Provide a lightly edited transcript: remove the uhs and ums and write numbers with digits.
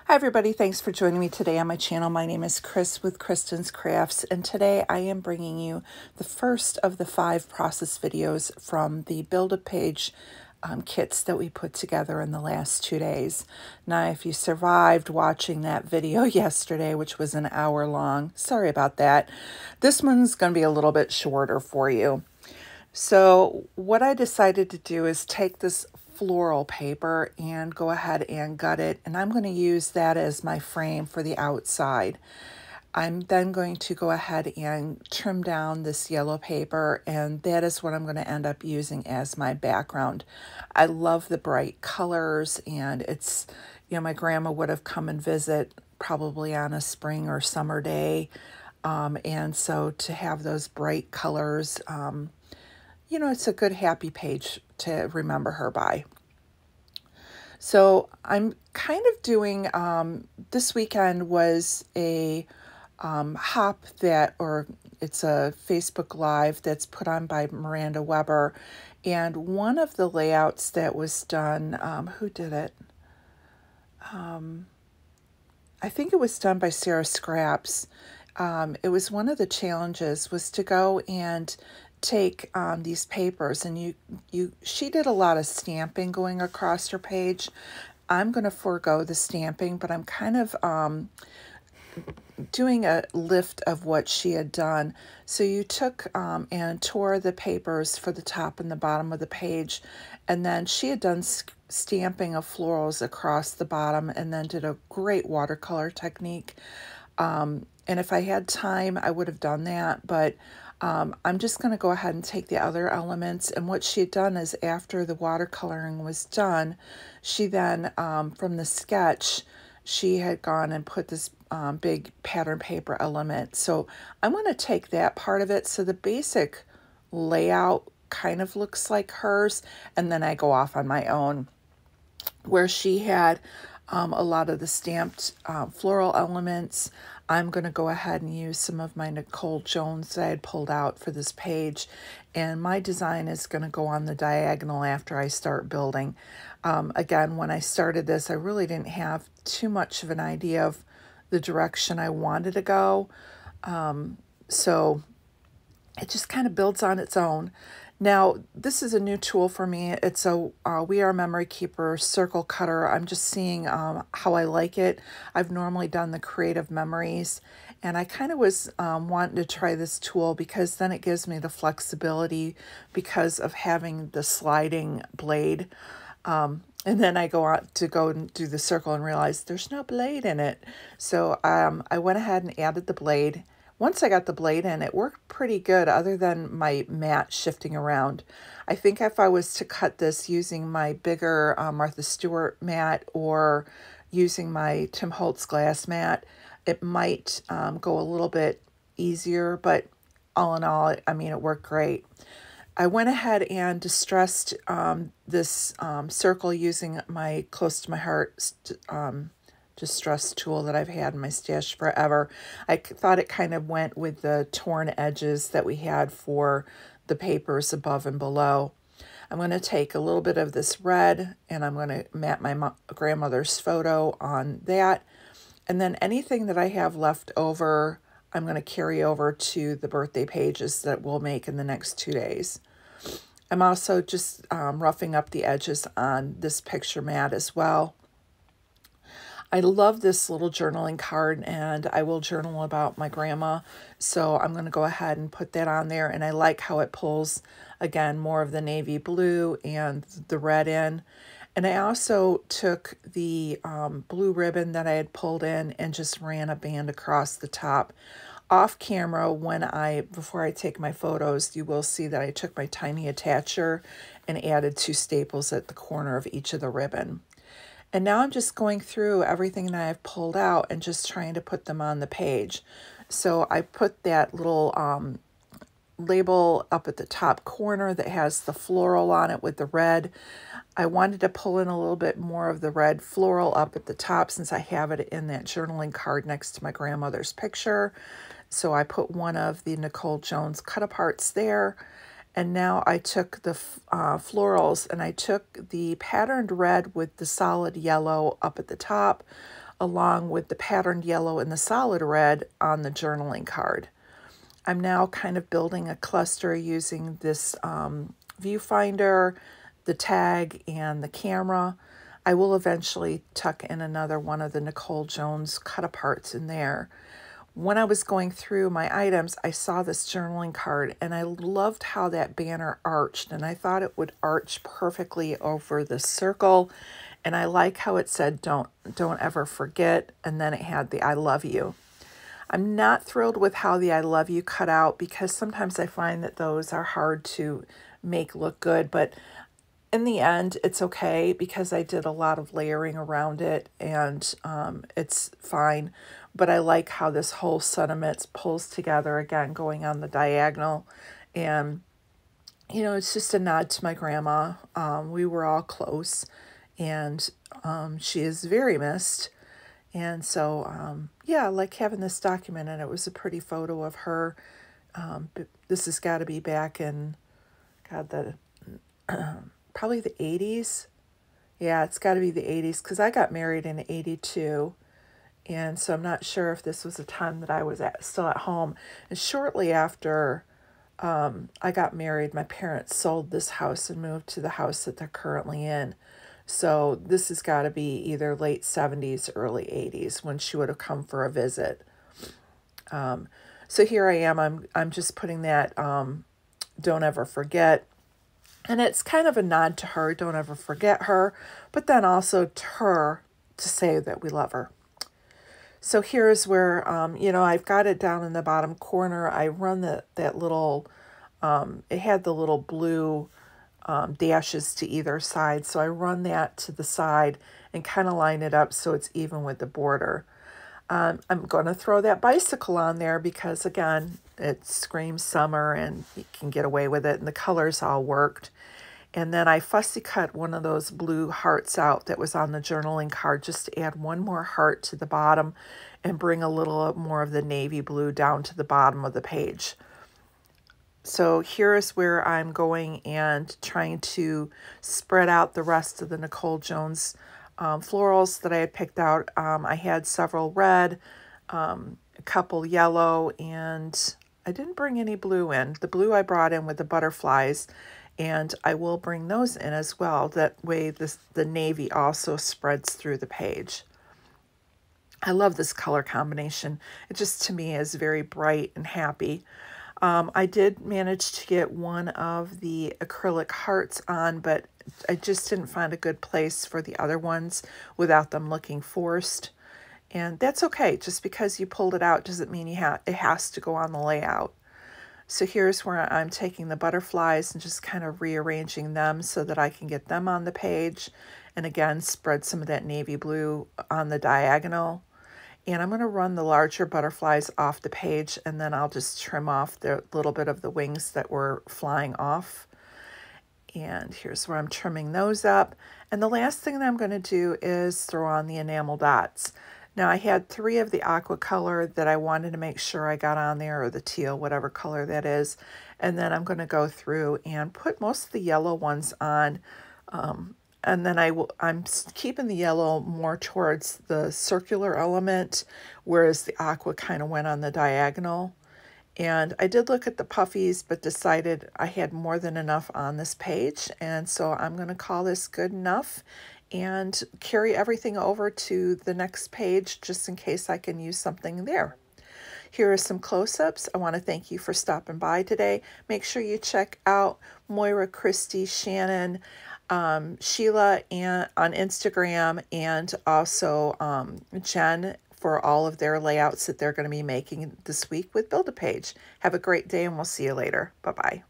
Hi everybody, thanks for joining me today on my channel. My name is Chris with Kristen's Crafts, and today I am bringing you the first of the 5 process videos from the Build-A-Page kits that we put together in the last 2 days. Now, if you survived watching that video yesterday, which was an hour long, sorry about that. This one's going to be a little bit shorter for you. So what I decided to do is take this floral paper and go ahead and gut it, and I'm going to use that as my frame for the outside. I'm then going to go ahead and trim down this yellow paper, and that is what I'm going to end up using as my background. I love the bright colors, and it's, you know, my grandma would have come and visit probably on a spring or summer day, and so to have those bright colors, you know, it's a good happy page to remember her by. So I'm kind of doing, this weekend was a hop or it's a Facebook Live that's put on by Miranda Weber. And one of the layouts that was done, who did it? I think it was done by Sarah Scraps. It was one of the challenges was to go and take these papers, and she did a lot of stamping going across her page. I'm going to forego the stamping, but I'm kind of doing a lift of what she had done. So you took and tore the papers for the top and the bottom of the page, and then she had done stamping of florals across the bottom, and then did a great watercolor technique. And if I had time, I would have done that, but I'm just going to go ahead and take the other elements. And what she had done is after the watercoloring was done, she then, from the sketch, she had gone and put this big pattern paper element. So I'm going to take that part of it. So the basic layout kind of looks like hers, and then I go off on my own. Where she had a lot of the stamped floral elements, I'm going to go ahead and use some of my Nicole Jones that I had pulled out for this page, and my design is going to go on the diagonal after I start building. Again, when I started this, I really didn't have too much of an idea of the direction I wanted to go, so it just kind of builds on its own. Now, this is a new tool for me. It's a We Are Memory Keeper circle cutter. I'm just seeing how I like it. I've normally done the Creative Memories, and I kind of was wanting to try this tool because then it gives me the flexibility because of having the sliding blade. And then I go out to go and do the circle and realize there's no blade in it. So I went ahead and added the blade. Once I got the blade in, it worked pretty good other than my mat shifting around. I think if I was to cut this using my bigger Martha Stewart mat or using my Tim Holtz glass mat, it might go a little bit easier, but all in all, I mean, it worked great. I went ahead and distressed this circle using my Close to My Heart distress tool that I've had in my stash forever. I thought it kind of went with the torn edges that we had for the papers above and below. I'm going to take a little bit of this red, and I'm going to mat my grandmother's photo on that. And then anything that I have left over, I'm going to carry over to the birthday pages that we'll make in the next 2 days. I'm also just roughing up the edges on this picture mat as well. I love this little journaling card, and I will journal about my grandma, so I'm going to go ahead and put that on there, and I like how it pulls, again, more of the navy blue and the red in. And I also took the blue ribbon that I had pulled in and just ran a band across the top. Off camera, before I take my photos, you will see that I took my tiny attacher and added 2 staples at the corner of each of the ribbon. And now I'm just going through everything that I've pulled out and just trying to put them on the page. So I put that little label up at the top corner that has the floral on it with the red. I wanted to pull in a little bit more of the red floral up at the top since I have it in that journaling card next to my grandmother's picture. So I put one of the Nicole Jones cut-aparts there. And now I took the florals, and I took the patterned red with the solid yellow up at the top, along with the patterned yellow and the solid red on the journaling card. I'm now kind of building a cluster using this viewfinder, the tag, and the camera. I will eventually tuck in another one of the Nicole Jones cut-aparts in there. When I was going through my items, I saw this journaling card, and I loved how that banner arched, and I thought it would arch perfectly over the circle. And I like how it said, don't ever forget, and then it had the I love you. I'm not thrilled with how the I love you cut out, because sometimes I find that those are hard to make look good, but in the end, it's okay because I did a lot of layering around it, and it's fine. But I like how this whole sentiment pulls together again, going on the diagonal. And, you know, it's just a nod to my grandma. We were all close, and she is very missed. And so, yeah, I like having this document, and it was a pretty photo of her. This has got to be back in, God, probably the 80s. Yeah, it's got to be the 80s, because I got married in 82. And so I'm not sure if this was a time that I was still at home. And shortly after I got married, my parents sold this house and moved to the house that they're currently in. So this has got to be either late 70s, early 80s when she would have come for a visit. So here I am. I'm just putting that don't ever forget. And it's kind of a nod to her, don't ever forget her, but then also to her to say that we love her. So here's where, you know, I've got it down in the bottom corner. I run that little, it had the little blue dashes to either side. So I run that to the side and kind of line it up so it's even with the border. I'm going to throw that bicycle on there because, again, it screams summer and you can get away with it, and the colors all worked. And then I fussy cut one of those blue hearts out that was on the journaling card just to add one more heart to the bottom and bring a little more of the navy blue down to the bottom of the page. So here's where I'm going and trying to spread out the rest of the Nicole Jones florals that I had picked out. I had several red, a couple yellow, and I didn't bring any blue in. The blue I brought in with the butterflies, and I will bring those in as well. That way the navy also spreads through the page. I love this color combination. It just, to me, is very bright and happy. I did manage to get one of the acrylic hearts on, but I just didn't find a good place for the other ones without them looking forced. And that's okay. Just because you pulled it out doesn't mean it has to go on the layout. So here's where I'm taking the butterflies and just kind of rearranging them so that I can get them on the page. And again, spread some of that navy blue on the diagonal. And I'm going to run the larger butterflies off the page, and then I'll just trim off the little bit of the wings that were flying off. And here's where I'm trimming those up. And the last thing that I'm going to do is throw on the enamel dots. Now I had 3 of the aqua color that I wanted to make sure I got on there, or the teal, whatever color that is. And then I'm going to go through and put most of the yellow ones on. And then I'm keeping the yellow more towards the circular element, whereas the aqua kind of went on the diagonal. And I did look at the puffies, but decided I had more than enough on this page. And so I'm going to call this good enough and carry everything over to the next page just in case I can use something there. Here are some close-ups. I want to thank you for stopping by today. Make sure you check out Moira, Christy, Shannon, Sheila on Instagram, and also Jen for all of their layouts that they're going to be making this week with Build-A-Page. Have a great day, and we'll see you later. Bye-bye.